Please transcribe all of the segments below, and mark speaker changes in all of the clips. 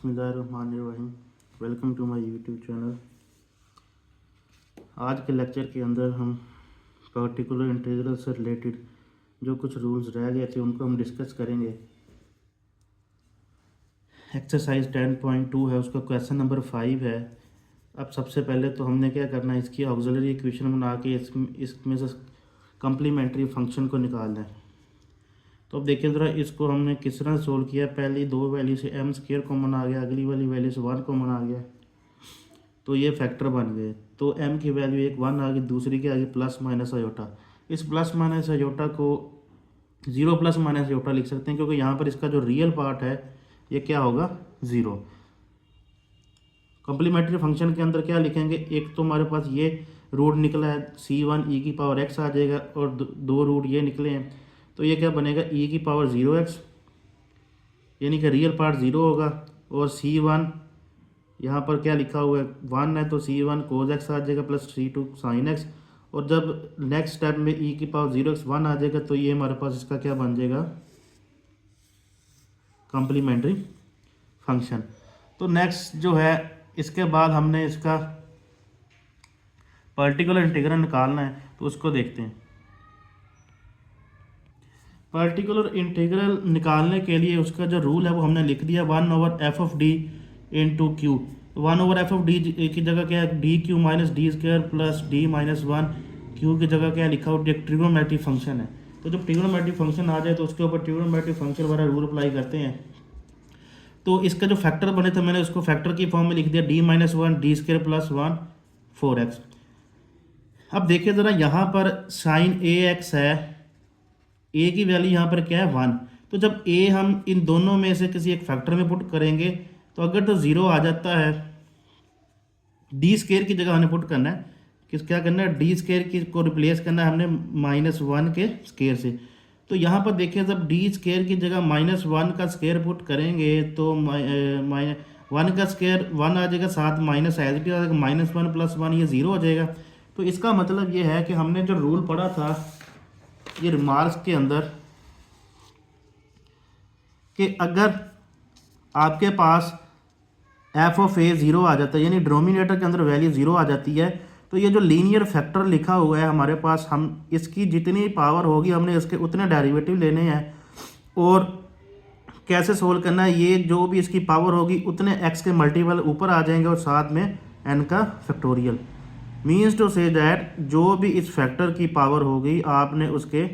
Speaker 1: बिस्मिल्लाहिर्रहमानिर्रहीम। Welcome to my YouTube channel. आज के लेक्चर के अंदर हम पर्टिकुलर इंटीग्रल से रिलेटेड जो कुछ रूल्स रह गए थे उनको हम डिस्कस करेंगे। एक्सरसाइज 10.2 है, उसका क्वेश्चन नंबर 5 है। अब सबसे पहले तो हमने क्या करना है, इसकी ऑक्सिलरी इक्वेशन बना के इसमें से कम्प्लीमेंट्री फंक्शन को निकालना है। तो अब देखिए ज़रा, इसको हमने किस तरह सोल्व किया। पहली दो वैल्यू से एम स्क्वायर कॉमन आ गया, अगली वाली वैल्यू से 1 कॉमन आ गया, तो ये फैक्टर बन गए। तो एम की वैल्यू एक 1 आ गई, दूसरी की आ गई प्लस माइनस अयोटा। इस प्लस माइनस अयोटा को 0 प्लस माइनस अयोटा लिख सकते हैं, क्योंकि यहाँ पर इसका जो रियल पार्ट है ये क्या होगा, 0। कम्प्लीमेंट्री फंक्शन के अंदर क्या लिखेंगे, एक तो हमारे पास ये रूट निकला है c1 e की पावर x आ जाएगा, और दो रूट ये निकले हैं, तो ये क्या बनेगा e की पावर 0x, यानी कि रियल पार्ट 0 होगा। और c1 यहाँ पर क्या लिखा हुआ है 1 है, तो c1 cos x आ जाएगा प्लस c2 sin x। और जब नेक्स्ट स्टेप में e की पावर 0x 1 आ जाएगा, तो ये हमारे पास इसका क्या बन जाएगा, कम्प्लीमेंट्री फंक्शन। तो नेक्स्ट जो है, इसके बाद हमने इसका पर्टिकुलर इंटीग्रल निकालना है, तो उसको देखते हैं। पर्टिकुलर इंटीग्रल निकालने के लिए उसका जो रूल है वो हमने लिख दिया, 1/f(d) इंटू क्यू। 1/f(d) की जगह क्या है, D Q minus d square plus D minus 1। Q की जगह क्या लिखा हुआ, एक ट्रिग्नोमेट्रिक फंक्शन है। तो जब ट्रिग्नोमेट्रिक फंक्शन आ जाए तो उसके ऊपर ट्रिग्नोमेट्रिक फंक्शन वाला रूल अप्लाई करते हैं। तो इसका जो फैक्टर बने थे, मैंने उसको फैक्टर की फॉर्म में लिख दिया, D minus 1 D square plus 1 4x। अब देखिए ज़रा, यहाँ पर साइन ए एक्स है, ए की वैल्यू यहाँ पर क्या है 1। तो जब ए हम इन दोनों में से किसी एक फैक्टर में पुट करेंगे, तो अगर तो 0 आ जाता है, डी स्क्वायर की जगह हमें पुट करना है, क्या करना है, डी स्क्वायर की को रिप्लेस करना है हमने -1 के स्क्वायर से। तो यहाँ पर देखिए, जब डी स्क्वायर की जगह -1 का स्क्वायर पुट करेंगे, तो 1 का स्क्वायर 1 आ जाएगा, साथ माइनस एज इट इज आ जाएगा, -1 प्लस 1 ये 0 हो जाएगा। तो इसका मतलब ये है कि हमने जो रूल पढ़ा था ये रिमार्क्स के अंदर, कि अगर आपके पास एफ ऑफ ए 0 आ जाता है, यानी डिनोमिनेटर के अंदर वैल्यू 0 आ जाती है, तो ये जो लीनियर फैक्टर लिखा हुआ है हमारे पास, हम इसकी जितनी पावर होगी हमने इसके उतने डेरिवेटिव लेने हैं। और कैसे सोल्व करना है, ये जो भी इसकी पावर होगी उतने एक्स के मल्टीपल ऊपर आ जाएंगे, और साथ में एन का factorial. Means to say that जो भी इस फैक्टर की पावर होगी आपने उसके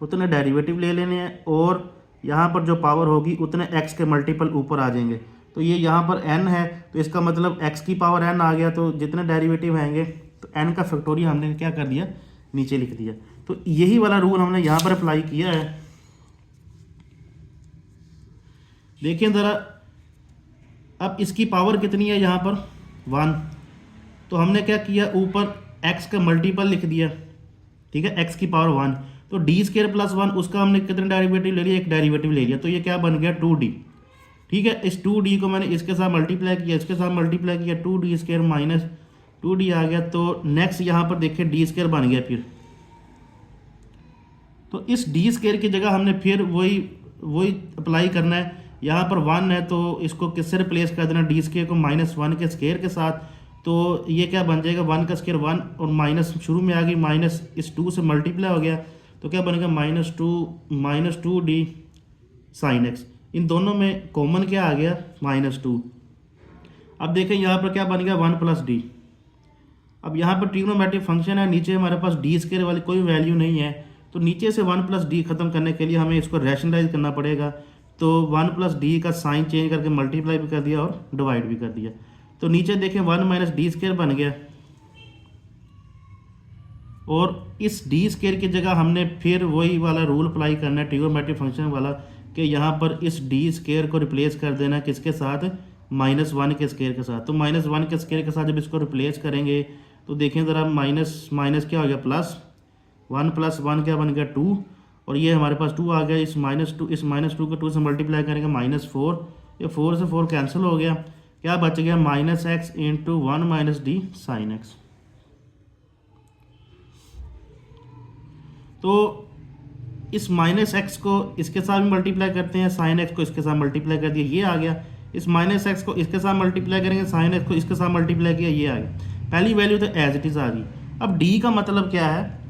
Speaker 1: उतने डेरिवेटिव ले लेने हैं, और यहाँ पर जो पावर होगी उतने x के मल्टीपल ऊपर आ जाएंगे। तो ये यहाँ पर n है, तो इसका मतलब x की पावर n आ गया, तो जितने डेरिवेटिव आएंगे तो n का फैक्टोरियल हमने क्या कर दिया, नीचे लिख दिया। तो यही वाला रूल हमने यहाँ पर अप्लाई किया है। देखिए ज़रा, अब इसकी पावर कितनी है यहाँ पर 1, तो हमने क्या किया, ऊपर x का मल्टीपल लिख दिया, ठीक है, x की पावर 1। तो डी स्क्वायर प्लस 1, उसका हमने कितने डेरिवेटिव ले लिया, एक डेरिवेटिव ले लिया, तो ये क्या बन गया 2d। ठीक है, इस 2d को मैंने इसके साथ मल्टीप्लाई किया, इसके साथ मल्टीप्लाई किया, 2d स्क्वायर माइनस 2d आ गया। तो नेक्स्ट यहाँ पर देखिए डी स्क्वायर बन गया फिर, तो इस डी स्क्वायर की जगह हमने फिर वही अप्लाई करना है। यहाँ पर 1 है, तो इसको किससे रिप्लेस कर देना, डी स्क्वायर को -1 के स्क्वायर के साथ। तो ये क्या बन जाएगा, 1 का स्क्वायर 1, और माइनस शुरू में आ गई, माइनस इस 2 से मल्टीप्लाई हो गया, तो क्या बनेगा -2d sin x। इन दोनों में कॉमन क्या आ गया, -2। अब देखें यहाँ पर क्या बन गया, 1 + d। अब यहाँ पर ट्रिग्नोमेट्रिक फंक्शन है, नीचे हमारे पास डी स्क्वायर वाली कोई वैल्यू नहीं है, तो नीचे से 1 + d ख़त्म करने के लिए हमें इसको रैशनलाइज करना पड़ेगा। तो 1 + d का साइन चेंज करके मल्टीप्लाई भी कर दिया और डिवाइड भी कर दिया। तो नीचे देखें 1 - d स्क्वायर बन गया, और इस डी स्क्वायर की जगह हमने फिर वही वाला रूल अप्लाई करना है ट्रिग्नोमेट्रिक फंक्शन वाला, कि यहाँ पर इस डी स्क्वायर को रिप्लेस कर देना है किसके साथ, -1 के स्क्वायर के साथ। तो -1 के स्क्वायर के साथ जब इसको रिप्लेस करेंगे, तो देखें ज़रा, माइनस माइनस क्या हो गया प्लस, 1 + 1 क्या बन गया 2, और ये हमारे पास 2 आ गया। इस -2 को 2 से मल्टीप्लाई करेंगे -4, ये 4 से 4 कैंसिल हो गया, क्या बच गया, -x into 1 - d sin x। तो इस -x को इसके साथ भी मल्टीप्लाई करते हैं, sin x को इसके साथ मल्टीप्लाई कर दिया, ये आ गया। इस माइनस एक्स को इसके साथ मल्टीप्लाई करेंगे, साइन एक्स को इसके साथ मल्टीप्लाई किया, ये आ गया पहली वैल्यू तो एज इट इज़ आ गई। अब डी का मतलब क्या है,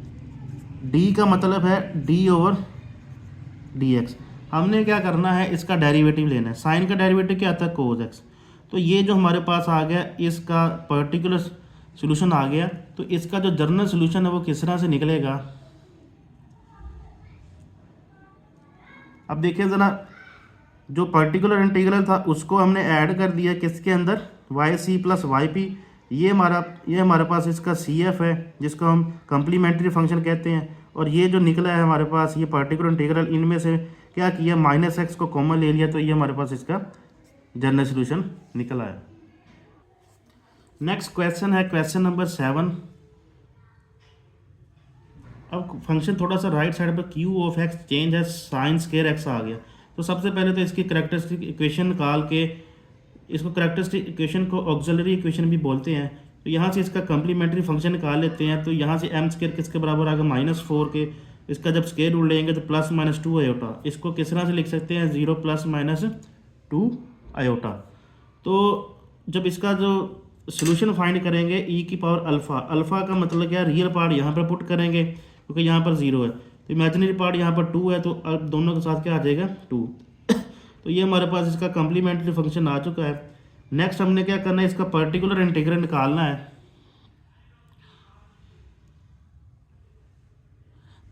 Speaker 1: डी का मतलब है डी ओवर डी एक्स। हमने क्या करना है, इसका डेरिवेटिव लेना है। साइन का डेरिवेटिव क्या आता है, कोज एक्स। तो ये जो हमारे पास आ गया, इसका पर्टिकुलर सोल्यूशन आ गया। तो इसका जो जनरल सोल्यूशन है वो किस तरह से निकलेगा, अब देखिए ज़रा, जो पर्टिकुलर इंटीग्रल था उसको हमने ऐड कर दिया किसके अंदर, वाई सी प्लस वाई पी। ये हमारे पास इसका सी एफ है जिसको हम कम्प्लीमेंट्री फंक्शन कहते हैं। और ये जो निकला है हमारे पास ये पर्टिकुलर इंटीग्रल, इनमें से क्या किया, माइनस एक्स को कॉमन ले लिया, तो ये हमारे पास इसका जनरल सोल्यूशन निकला है। नेक्स्ट क्वेश्चन है क्वेश्चन नंबर 7। अब फंक्शन थोड़ा सा राइट साइड पर क्यू ऑफ एक्स चेंज है साइन स्केयर एक्स आ गया। तो सबसे पहले तो इसकी करेक्टरिस्टिक इक्वेशन निकाल के, इसको करेक्टरिस्टिक इक्वेशन को ऑक्सिलरी इक्वेशन भी बोलते हैं। तो यहाँ से इसका कम्प्लीमेंट्री फंक्शन निकाल लेते हैं। तो यहाँ से एम स्केयर किसके बराबर आ गया, -4 के। इसका जब स्केयर रूल लेंगे तो प्लस माइनस 2 आयोटा। इसको किस तरह से लिख सकते हैं, 0 ± 2 आयोटा। तो जब इसका जो सोल्यूशन फाइंड करेंगे ई की पावर अल्फ़ा, अल्फ़ा का मतलब क्या, रियल पार्ट यहाँ पर पुट करेंगे क्योंकि यहाँ पर 0 है, तो इमेजिनरी पार्ट यहाँ पर 2 है, तो अब दोनों के साथ क्या आ जाएगा, 2। तो ये हमारे पास इसका कम्प्लीमेंट्री फंक्शन आ चुका है। नेक्स्ट हमने क्या करना है, इसका पर्टिकुलर इंटीग्रल निकालना है।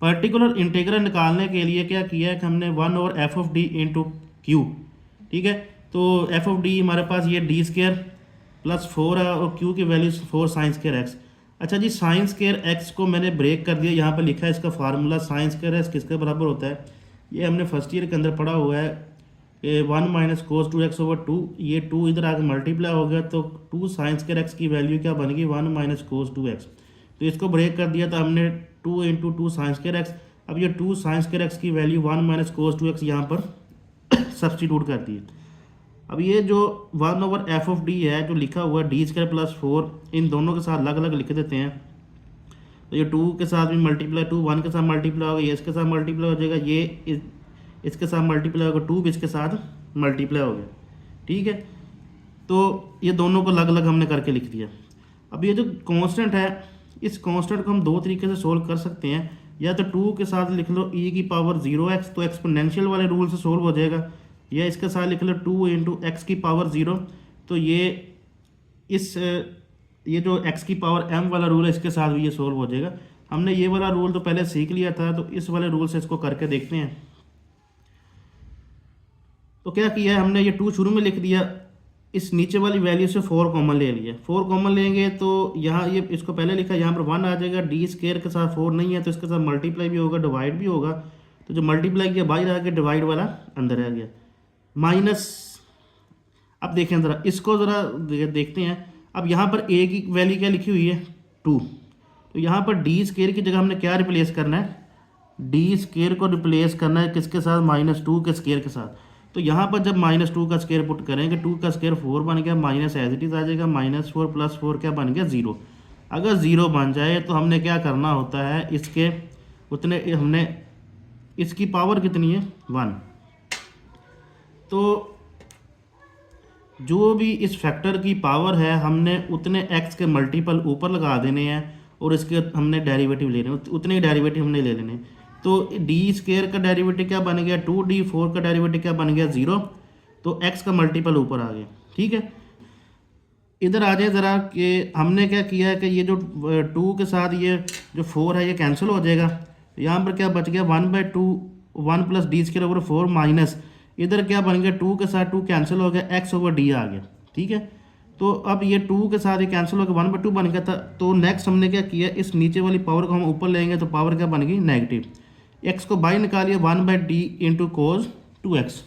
Speaker 1: पर्टिकुलर इंटीग्रल निकालने के लिए क्या किया है कि हमने 1/f(d) × q, ठीक है। तो f(d) हमारे पास ये d² + 4 है और q की वैल्यू 4 sin स्क्वायर x। अच्छा जी, sin स्क्वायर x को मैंने ब्रेक कर दिया, यहाँ पर लिखा है इसका फार्मूला sin स्क्वायर x किसके बराबर होता है, ये हमने फर्स्ट ईयर के अंदर पढ़ा हुआ है, 1 - cos 2x/2। ये 2 इधर आके मल्टीप्लाई हो गया, तो 2 sin स्क्वायर x की वैल्यू क्या बन गई, 1 - cos 2x। तो इसको ब्रेक कर दिया, तो हमने 2 × 2 sin स्क्वायर x। अब ये 2 sin स्क्वायर x की वैल्यू 1 - cos 2x यहाँ पर सब्सटीट्यूट कर दी। अब ये जो 1/f(d) है जो लिखा हुआ है d² + 4, इन दोनों के साथ अलग अलग लिख देते हैं। तो ये 2 के साथ भी मल्टीप्लाई, 2 1 के साथ मल्टीप्लाई होगा, ये इसके साथ मल्टीप्लाई हो जाएगा, ये इसके साथ मल्टीप्लाई होगा, 2 भी इसके साथ मल्टीप्लाई हो गया, ठीक है। तो ये दोनों को अलग अलग हमने करके लिख दिया। अब ये जो कांस्टेंट है, इस कांस्टेंट को हम दो तरीके से सोल्व कर सकते हैं। या तो 2 के साथ लिख लो e की पावर 0x, तो एक्सपोनेंशियल वाले रूल से सोल्व हो जाएगा। या इसके साथ लिख लो 2 × x की पावर 0, तो ये जो x की पावर m वाला रूल है इसके साथ भी ये सोल्व हो जाएगा। हमने ये वाला रूल तो पहले सीख लिया था, तो इस वाले रूल से इसको करके देखते हैं। तो क्या किया है हमने, ये 2 शुरू में लिख दिया, इस नीचे वाली वैल्यू से 4 कॉमन ले लिया। 4 कॉमन लेंगे तो यहाँ ये इसको पहले लिखा, यहाँ पर 1 आ जाएगा, d² के साथ 4 नहीं है तो इसके साथ मल्टीप्लाई भी होगा, डिवाइड भी होगा। तो जो मल्टीप्लाई किया बाहर आ गया, डिवाइड वाला अंदर आ गया, माइनस। अब देखें ज़रा, इसको ज़रा देखते हैं। अब यहाँ पर a की वैल्यू क्या लिखी हुई है, 2। तो यहाँ पर d² की जगह हमने क्या रिप्लेस करना है, d² को रिप्लेस करना है किसके साथ, -2 के स्क्वायर के साथ। तो यहाँ पर जब -2 का स्क्वायर पुट करेंगे, 2 का स्क्वायर 4 बन गया, माइनस एज इट इज़ आ जाएगा, -4 + 4 क्या बन गया, 0। अगर 0 बन जाए तो हमने क्या करना होता है, इसके उतने हमने, इसकी पावर कितनी है, 1। तो जो भी इस फैक्टर की पावर है हमने उतने x के मल्टीपल ऊपर लगा देने हैं और इसके हमने डेरिवेटिव लेने, उतने ही डेरिवेटिव हमने ले लेने। तो d² का डेरिवेटिव क्या बन गया, 2d, 4 का डेरिवेटिव क्या बन गया, 0। तो x का मल्टीपल ऊपर आ गया, ठीक है। इधर आ जाए ज़रा कि हमने क्या किया है कि ये जो 2 के साथ ये जो 4 है ये कैंसिल हो जाएगा। यहाँ पर क्या बच गया, 1/2 1 + d² / 4 माइनस, इधर क्या बन गया, 2 के साथ 2 कैंसिल हो गया, x/d आ गया, ठीक है। तो अब ये 2 के साथ ये कैंसिल हो गया, 1/2 बन गया था। तो नेक्स्ट हमने क्या किया, इस नीचे वाली पावर को हम ऊपर लेंगे तो पावर क्या बन गई, नेगेटिव। x को बाहर निकालिए, 1/d × cos 2x।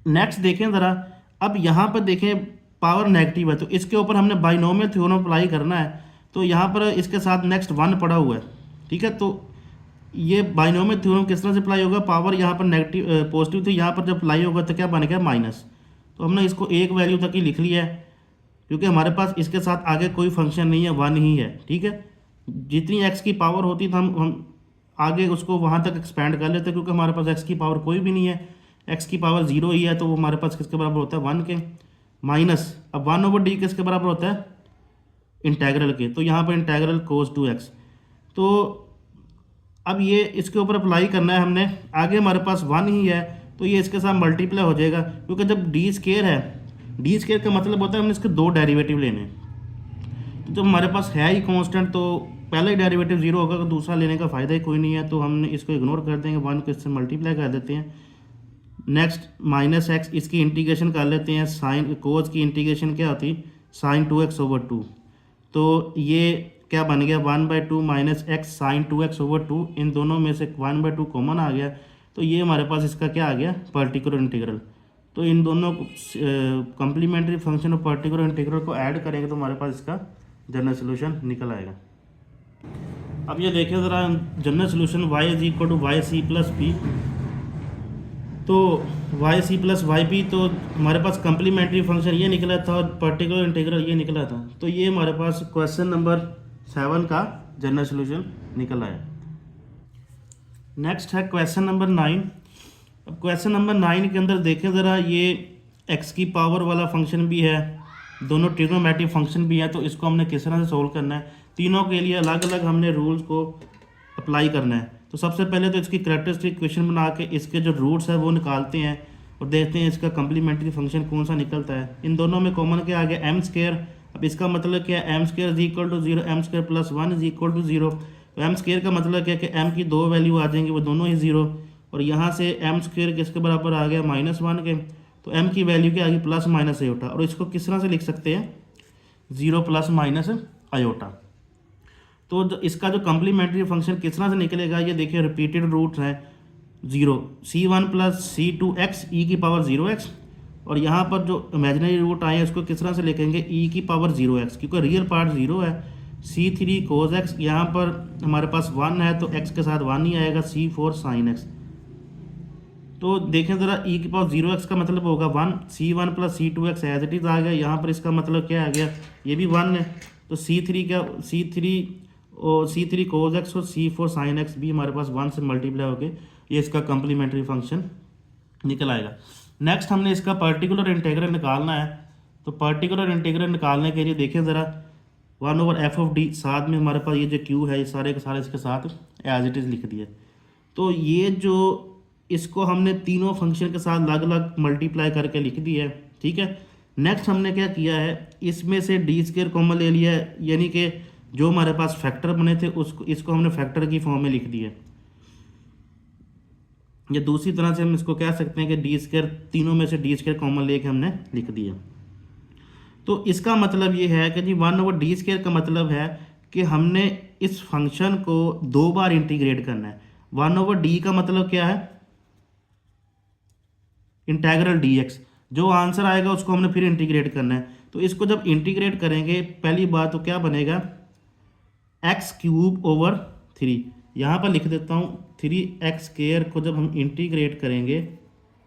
Speaker 1: नेक्स्ट देखें ज़रा, अब यहाँ पर देखें पावर नेगेटिव है, तो इसके ऊपर हमने बाइनोमियल थ्योरम अप्लाई करना है। तो यहाँ पर इसके साथ नेक्स्ट 1 पड़ा हुआ है, ठीक है। तो ये बाइनोमियल थ्योरम किस तरह से अप्लाई होगा, पावर यहाँ पर नेगेटिव पॉजिटिव थी, यहाँ पर जब अप्लाई होगा तो क्या बन गया, माइनस। तो हमने इसको एक वैल्यू तक ही लिख लिया है क्योंकि हमारे पास इसके साथ आगे कोई फंक्शन नहीं है, 1 ही है, ठीक है। जितनी एक्स की पावर होती तो हम आगे उसको वहाँ तक एक्सपेंड कर लेते, क्योंकि हमारे पास एक्स की पावर कोई भी नहीं है, एक्स की पावर ज़ीरो ही है, तो वो हमारे पास किसके बराबर होता है, वन के। माइनस अब वन ओवर डी किसके बराबर होता है, इंटेग्रल के, तो यहाँ पर इंटेग्रल कोस टू एक्स। तो अब ये इसके ऊपर अप्लाई करना है हमने, आगे हमारे पास वन ही है, तो ये इसके साथ मल्टीप्लाई हो जाएगा, क्योंकि जब डी स्केयर है, डी स्केयर का मतलब होता है हमने इसके दो डेरिवेटिव लेने हैं। तो जब हमारे पास है ही कांस्टेंट, तो पहला ही डेरिवेटिव जीरो होगा, तो दूसरा लेने का फ़ायदा ही कोई नहीं है, तो हमने इसको इग्नोर कर देंगे, वन को इससे मल्टीप्लाई कर देते हैं। नेक्स्ट माइनस एक्स, इसकी इंटीग्रेशन कर लेते हैं, साइन कोस की इंटीग्रेशन क्या होती, sine two X over two. तो ये क्या बन गया, one by two minus X sine two X over two, इन दोनों में से वन बाई टू कॉमन आ गया, तो ये हमारे पास इसका क्या आ गया, पर्टिकुलर इंटीग्रल। तो इन दोनों कम्प्लीमेंट्री फंक्शन और पर्टिकुलर इंटीग्रल को ऐड करेंगे तो हमारे पास इसका जनरल सोल्यूशन निकल आएगा। अब ये देखिए ज़रा, general solution y is equal to Y C plus P, तो वाई सी प्लस वाई पी, तो हमारे पास कम्प्लीमेंट्री फंक्शन ये निकला था और पर्टिकुलर इंटीग्रल ये निकला था, तो ये हमारे पास क्वेश्चन नंबर 7 का जनरल सोल्यूशन निकल आया। नेक्स्ट है क्वेश्चन नंबर 9। अब क्वेश्चन नंबर 9 के अंदर देखें ज़रा, ये एक्स की पावर वाला फंक्शन भी है, दोनों ट्रिग्नोमेट्रिक फंक्शन भी है, तो इसको हमने किस तरह से सोल्व करना है, तीनों के लिए अलग अलग हमने रूल्स को अप्लाई करना है। तो सबसे पहले तो इसकी कैरेक्टरिस्टिक इक्वेशन बना के इसके जो रूट्स है वो निकालते हैं और देखते हैं इसका कम्प्लीमेंट्री फंक्शन कौन सा निकलता है। इन दोनों में कॉमन क्या आ गया, एम स्क्र। अब इसका मतलब क्या है, m square is equal to zero, m square plus one is equal to zero. तो एम स्क्र का मतलब क्या है कि एम की दो वैल्यू आ जाएंगी, वो दोनों ही जीरो, और यहाँ से एम स्क्र किसके बराबर आ गया, माइनस वन के, तो एम की वैल्यू क्या आ गई, प्लस माइनस आयोटा, और इसको किस तरह से लिख सकते हैं, जीरो प्लस माइनस आयोटा। तो इसका जो कम्प्लीमेंट्री फंक्शन किस तरह से निकलेगा, ये देखिए रिपीटेड रूट्स हैं, zero C one plus C two X E की पावर जीरो एक्स, और यहाँ पर जो इमेजिनरी रूट आए हैं उसको किस तरह से लिखेंगे, ई की पावर जीरो एक्स, क्योंकि रियल पार्ट जीरो है। सी थ्री कोज एक्स, यहाँ पर हमारे पास वन है तो एक्स के साथ वन ही आएगा, सी फोर साइन एक्स। तो देखें ज़रा, ई की पावर जीरो एक्स का मतलब होगा one, C one plus C two X as it is आ गया, यहाँ पर इसका मतलब क्या आ गया, ये भी वन है, तो सी थ्री क्या, सी थ्री और सी थ्री कोज एक्स और सी फोर साइन एक्स भी हमारे पास वन से मल्टीप्लाई होके ये इसका कम्प्लीमेंट्री फंक्शन निकल आएगा। नेक्स्ट हमने इसका पर्टिकुलर इंटीग्रल निकालना है, तो पर्टिकुलर इंटीग्रल निकालने के लिए देखें ज़रा, one over F of D, साथ में हमारे पास ये जो क्यू है ये सारे के सारे इसके साथ एज इट इज़ लिख दिए। तो ये जो इसको हमने तीनों फंक्शन के साथ अलग अलग मल्टीप्लाई करके लिख दिया है, ठीक है। नेक्स्ट हमने क्या किया है, इसमें से डी स्क्वायर कॉमन ले लिया है, यानी कि जो हमारे पास फैक्टर बने थे उसको इसको हमने फैक्टर की फॉर्म में लिख दिया। या दूसरी तरह से हम इसको कह सकते हैं कि डी स्क्वायर, तीनों में से डी स्क्वायर कॉमन लेके हमने लिख दिया। तो इसका मतलब ये है कि जी वन ओवर डी स्क्वायर का मतलब है कि हमने इस फंक्शन को दो बार इंटीग्रेट करना है। वन ओवर डी का मतलब क्या है, इंटेग्रल डी एक्स, जो आंसर आएगा उसको हमने फिर इंटीग्रेट करना है। तो इसको जब इंटीग्रेट करेंगे, पहली बात तो क्या बनेगा, एक्स क्यूब ओवर थ्री, यहाँ पर लिख देता हूँ, थ्री एक्स स्क्वायर को जब हम इंटीग्रेट करेंगे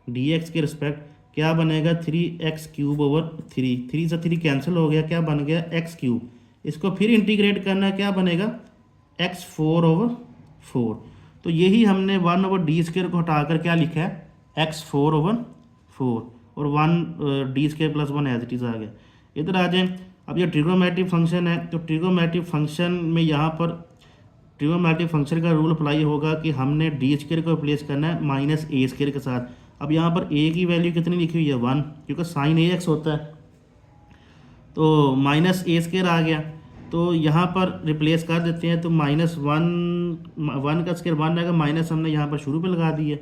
Speaker 1: डी एक्स के रिस्पेक्ट, क्या बनेगा, three x cube over three, three से थ्री कैंसिल हो गया, क्या बन गया, एक्स क्यूब। इसको फिर इंटीग्रेट करना है, क्या बनेगा, एक्स फोर ओवर फोर। तो यही हमने वन ओवर डी स्क्वायर को हटाकर क्या लिखा है, एक्स फोर ओवर फोर, और one D square plus one as it is आ गया। इधर आ जाए, अब ये ट्रिग्नोमेट्रिक फंक्शन है, तो ट्रिग्नोमेट्रिक फंक्शन में यहाँ पर ट्रिग्नोमेट्रिक फंक्शन का रूल अप्लाई होगा कि हमने डी स्क्वायर को रिप्लेस करना है माइनस ए स्क्वायर के साथ। अब यहाँ पर ए की वैल्यू कितनी लिखी हुई है, वन, क्योंकि साइन ए एक्स होता है, तो माइनस ए स्क्वायर आ गया, तो यहाँ पर रिप्लेस कर देते हैं, तो माइनस वन, वन का स्क्वायर वन आएगा, माइनस हमने यहाँ पर शुरू पे लगा दी है।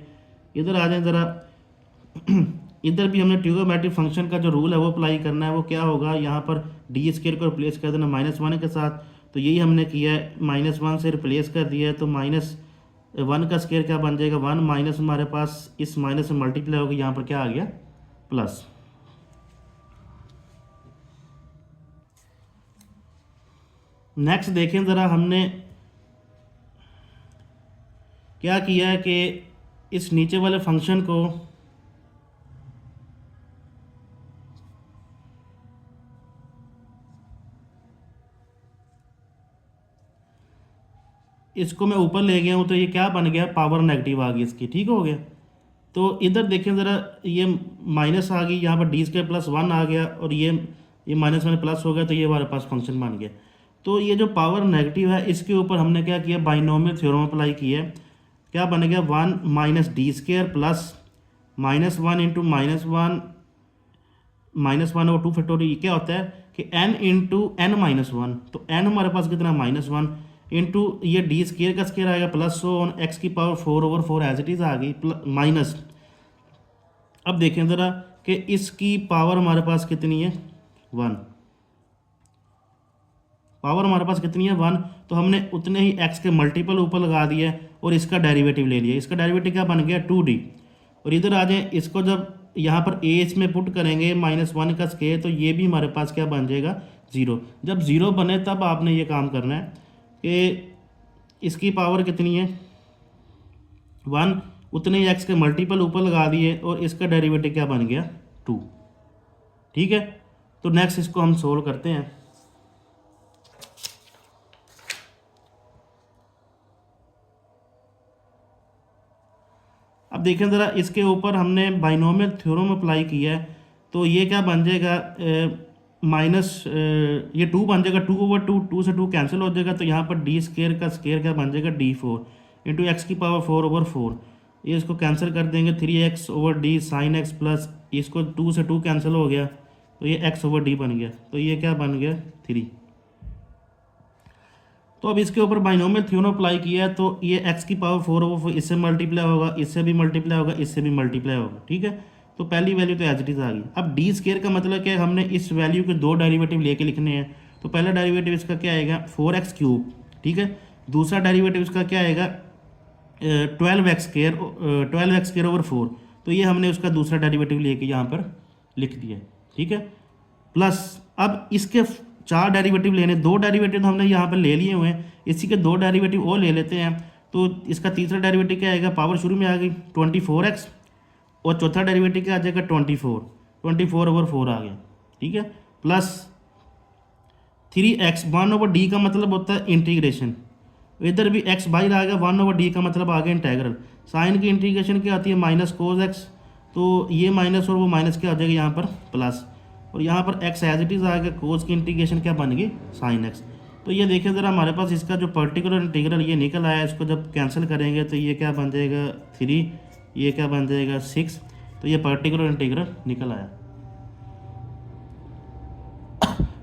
Speaker 1: इधर आ जाए ज़रा, इधर भी हमने ट्रिग्नोमेट्रिक फंक्शन का जो रूल है वो अप्लाई करना है, वो क्या होगा, यहाँ पर डी स्क्वायर को रिप्लेस कर देना माइनस वन के साथ, तो यही हमने किया है, माइनस वन से रिप्लेस कर दिया है, तो माइनस वन का स्क्वायर क्या बन जाएगा, वन, माइनस हमारे पास इस माइनस से मल्टीप्लाई होगा, यहाँ पर क्या आ गया, प्लस। नेक्स्ट देखें ज़रा, हमने क्या किया है कि इस नीचे वाले फंक्शन को इसको मैं ऊपर ले गया हूँ तो ये क्या बन गया, पावर नेगेटिव आ गई इसकी, ठीक हो गया। तो इधर देखें ज़रा, ये माइनस आ गई, यहाँ पर डी स्क्वायर प्लस वन आ गया, और ये माइनस में प्लस हो गया, तो ये हमारे पास फंक्शन बन गया। तो ये जो पावर नेगेटिव है इसके ऊपर हमने क्या किया, बाइनोमियल थ्योरम अप्लाई किया है। क्या बन गया, one minus d square plus minus one into minus one और टू फैक्टोरियल क्या होता है कि n into n minus one, तो n हमारे पास कितना माइनस वन इंटू ये डी स्केयर का स्केयर आएगा प्लस सो ऑन एक्स की पावर 4/4 एज इट इज़ आ गई माइनस। अब देखें ज़रा कि इसकी पावर हमारे पास कितनी है, वन, पावर हमारे पास कितनी है, वन। तो हमने उतने ही x के मल्टीपल ऊपर लगा दिया और इसका डेरिवेटिव ले लिया। इसका डेरिवेटिव क्या बन गया, 2d। और इधर आ जाए, इसको जब यहाँ पर a इसमें पुट करेंगे -1 का स्केयर, तो ये भी हमारे पास क्या बन जाएगा, 0। जब 0 बने तब आपने ये काम करना है कि इसकी पावर कितनी है, 1, उतने ही x के मल्टीपल ऊपर लगा दिए और इसका डेरिवेटिव क्या बन गया, 2। ठीक है, तो नेक्स्ट इसको हम सोल्व करते हैं। अब देखें ज़रा, इसके ऊपर हमने बाइनोमियल थ्योरम अप्लाई किया है, तो ये क्या बन जाएगा, माइनस ये 2 बन जाएगा, 2/2, 2 से 2 कैंसिल हो जाएगा, तो यहाँ पर डी स्केयर का स्केयर क्या बन जाएगा, d4 इंटू एक्स की पावर 4/4। ये इसको कैंसिल कर देंगे, 3x/d साइन एक्स प्लस इसको 2 से 2 कैंसिल हो गया, तो ये x/d बन गया, तो ये क्या बन गया, 3। तो अब इसके ऊपर बाइनोमियल थ्योरम अप्लाई किया है, तो ये x की पावर 4/4 इससे मल्टीप्लाई होगा, इससे भी मल्टीप्लाई होगा, इससे भी मल्टीप्लाई होगा। ठीक है, तो पहली वैल्यू तो एज इट इज़ आ गई। अब डी स्केयर का मतलब क्या है, हमने इस वैल्यू के 2 डेरिवेटिव लेके लिखने हैं। तो पहला डेरिवेटिव इसका क्या आएगा, 4x³। ठीक है, दूसरा डेरिवेटिव इसका क्या आएगा, 12x²/4। तो ये हमने उसका दूसरा डेरिवेटिव लेके यहाँ पर लिख दिया। ठीक है, प्लस अब इसके 4 डेरिवेटिव लेने, 2 डेरिवेटिव तो हमने यहाँ पर ले लिए हुए हैं, इसी के 2 डेरिवेटिव और ले लेते हैं। तो इसका तीसरा डेरिवेटिव क्या आएगा, पावर शुरू में आ गई 24x, और चौथा डेरिवेटिव क्या आ जाएगा, 24/4 आ गया। ठीक है, प्लस 3x, 1/d का मतलब होता है इंटीग्रेशन, इधर भी x बाहर आ गया, 1/d का मतलब आ गया इंटेग्रल। साइन की इंटीग्रेशन क्या आती है, माइनस कोस एक्स, तो ये माइनस और वो माइनस क्या आ जाएगा यहाँ पर प्लस, और यहाँ पर x एज इट इज़ आ गया, कोस की इंटीग्रेशन क्या बन गई, साइन x। तो ये देखिए ज़रा, हमारे पास इसका जो पर्टिकुलर इंटीग्रल ये निकल आया, इसको जब कैंसिल करेंगे तो ये क्या बन जाएगा, 3, ये क्या बन जाएगा, 6। तो ये पर्टिकुलर इंटीग्रल निकल आया।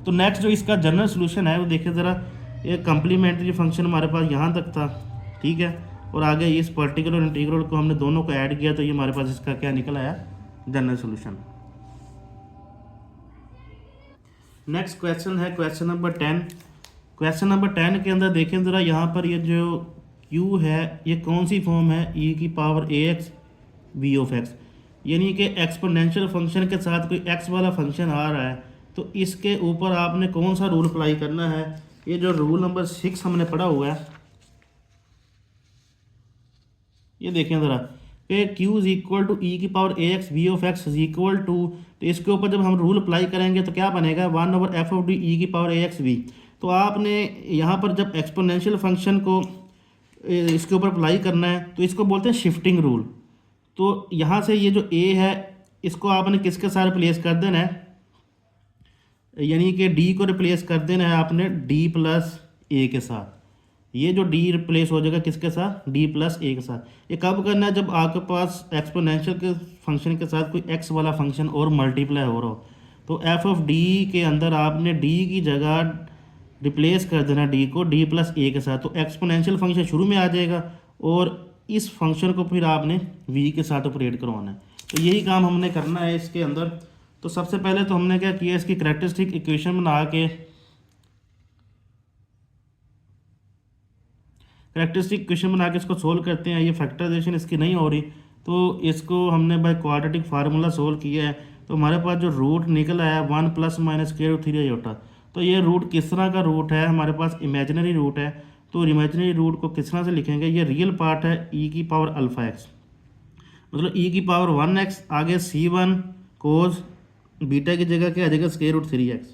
Speaker 1: तो नेक्स्ट जो इसका जनरल सोल्यूशन है वो देखिए ज़रा, ये कम्प्लीमेंट्री फंक्शन हमारे पास यहाँ तक था। ठीक है, और आगे इस पर्टिकुलर इंटीग्रल को हमने दोनों को ऐड किया, तो ये हमारे पास इसका क्या निकल आया, जनरल सोल्यूशन। नेक्स्ट क्वेश्चन है क्वेश्चन नंबर 10। क्वेश्चन नंबर 10 के अंदर देखें ज़रा, यहाँ पर ये जो q है ये कौन सी फॉर्म है, e की पावर ax v(x), यानी कि एक्सपोनेंशियल फंक्शन के साथ कोई x वाला फंक्शन आ रहा है, तो इसके ऊपर आपने कौन सा रूल अप्लाई करना है। ये जो रूल नंबर 6 हमने पढ़ा हुआ है, ये देखें ज़रा कि q is equal to e की power ax v(x) is equal to, तो इसके ऊपर जब हम रूल अप्लाई करेंगे तो क्या बनेगा, 1/f(d) e की पावर ax v। तो आपने यहाँ पर जब एक्सपोनेंशियल फंक्शन को इसके ऊपर अप्लाई करना है तो इसको बोलते हैं शिफ्टिंग रूल। तो यहाँ से ये जो a है इसको आपने किसके साथ रिप्लेस कर देना है, यानी कि d को रिप्लेस कर देना है आपने d प्लस a के साथ। ये जो d रिप्लेस हो जाएगा किसके साथ, d प्लस a के साथ। ये कब करना है, जब आपके पास एक्सपोनेंशियल के फंक्शन के साथ कोई x वाला फंक्शन और मल्टीप्लाई हो रहा हो। तो f(d) के अंदर आपने d की जगह रिप्लेस कर देना d को d प्लस a के साथ, तो एक्सपोनेंशियल फंक्शन शुरू में आ जाएगा और इस फंक्शन को फिर आपने v के साथ ऑपरेट करवाना है। तो यही काम हमने करना है इसके अंदर। तो सबसे पहले तो हमने क्या किया, इसकी कैरेक्टरिस्टिक इक्वेशन बना के, इसको सोल्व करते हैं। ये फैक्टराइजेशन इसकी नहीं हो रही, तो इसको हमने बाय क्वाड्रेटिक फार्मूला सोल्व किया है। तो हमारे पास जो रूट निकल आया 1 + -√3i। तो ये रूट किस तरह का रूट है, हमारे पास इमेजिनरी रूट है। तो इमेजिनरी रूट को किस तरह से लिखेंगे, ये रियल पार्ट है e की पावर α(x), मतलब e की पावर 1x, आगे c1 कोस बीटा की जगह क्या आ जाएगा, √3x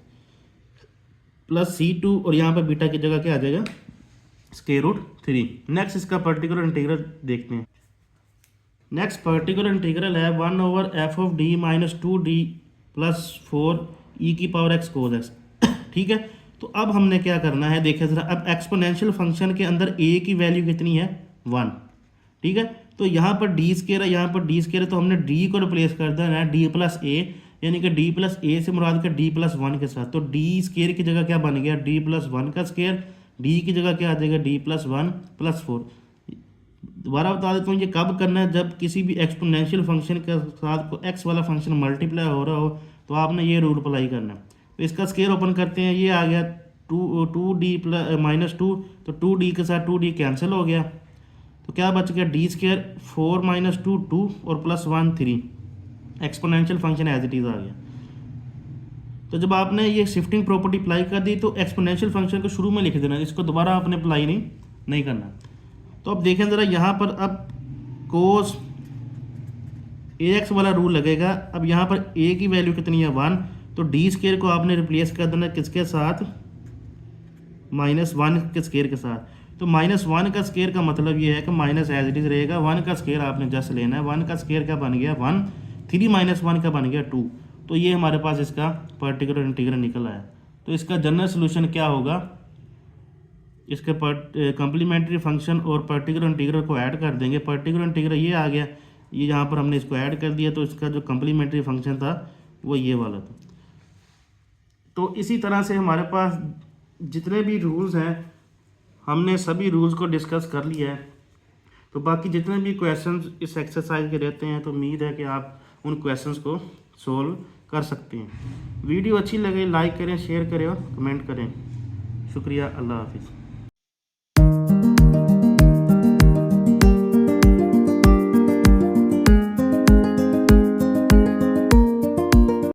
Speaker 1: प्लस c2, और यहाँ पर बीटा की जगह क्या आ जाएगा, स्क्वायर रूट 3। नेक्स्ट इसका पर्टिकुलर इंटीग्रल देखते हैं। नेक्स्ट पर्टिकुलर इंटीग्रल है 1/f(d - 2d + 4e⁻x cos x। ठीक है, तो अब हमने क्या करना है, देखिए ज़रा, अब एक्सपोनेंशियल फंक्शन के अंदर a की वैल्यू कितनी है 1। ठीक है, तो यहाँ पर डी स्केयर है, यहाँ पर डी स्केयर है, तो हमने डी को रिप्लेस कर देना है डी प्लस ए, यानी कि डी प्लस ए से मुराद का डी प्लस 1 के साथ। तो डी स्केयर की जगह क्या बन गया, डी प्लस 1 का स्केयर, डी की जगह क्या आ जाएगा, डी प्लस 1 + 4। दोबारा बता देता हूँ, ये कब करना है, जब किसी भी एक्सपोनेंशियल फंक्शन के साथ को एक्स वाला फंक्शन मल्टीप्लाई हो रहा हो, तो आपने ये रूल अप्लाई करना है। तो इसका स्केयर ओपन करते हैं, ये आ गया 2d - 2, तो 2d के साथ 2d कैंसिल हो गया, तो क्या बच गया, डी स्केयर 4 - 2 2 और +1 3। Exponential function as it is आ गया। तो जब आपने ये शिफ्टिंग प्रॉपर्टी अप्लाई कर दी, तो एक्सपोनेंशियल फंक्शन को शुरू में लिख देना, इसको दोबारा आपने अप्लाई नहीं करना। तो अब देखें ज़रा, यहाँ पर अब कोस ax वाला रूल लगेगा। अब यहाँ पर a की वैल्यू कितनी है 1, तो डी स्केयर को आपने रिप्लेस कर देना किसके साथ, -1 के स्केयर के साथ। तो -1 का स्केयर का मतलब ये है कि माइनस एज इट इज़ रहेगा, 1 का स्केयर आपने जस्ट लेना है। 1 का स्केयर का बन गया 1, 3 - 1 का बन गया 2। तो ये हमारे पास इसका पर्टिकुलर इंटीग्रल निकल आया। तो इसका जनरल सोल्यूशन क्या होगा, इसके कम्प्लीमेंट्री फंक्शन और पर्टिकुलर इंटीग्रल को ऐड कर देंगे। पर्टिकुलर इंटीग्रल ये आ गया, ये यहाँ पर हमने इसको ऐड कर दिया, तो इसका जो कम्प्लीमेंट्री फंक्शन था वो ये वाला था। तो इसी तरह से हमारे पास जितने भी रूल्स हैं, हमने सभी रूल्स को डिस्कस कर लिया है। तो बाकी जितने भी क्वेश्चंस इस एक्सरसाइज के रहते हैं, तो उम्मीद है कि आप उन क्वेश्चंस को सोल्व कर सकते हैं। वीडियो अच्छी लगे लाइक करें, शेयर करें और कमेंट करें। शुक्रिया, अल्लाह हाफिज़।